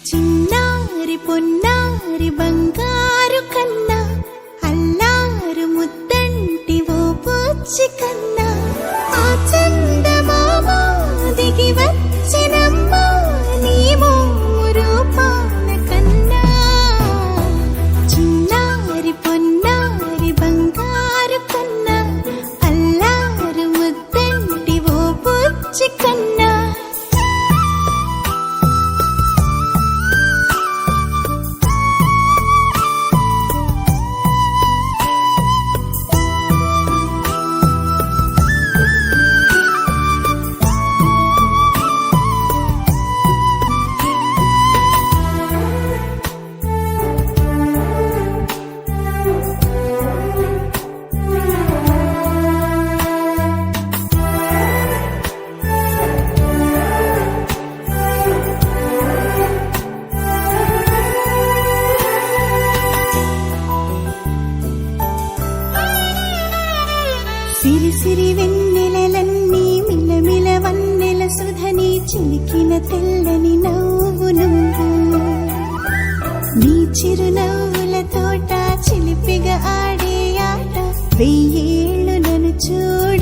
చిన్నారి పొన్నారి బంగారు కన్నా అల్లారు ముద్దంటి ఓ పూచి కన్నా ఆ చందమామ దిగి వచ్చినమ్మా నీ మోము రూపాన కన్నా చిన్నారి పొన్నారి బంగారు కన్నా అల్లారు ముద్దంటి ఓ పూచి కన్నా సిరి సిరి వెన్నెలలన్నీ మిలమిల వన్నెల సుధని చిలికిన తెల్లని నవ్వు నువ్వు నీ చిరునవ్వుల తోట చిలిపిగా ఆడే ఆట వెయ్యేళ్ళు నన్ను చూడ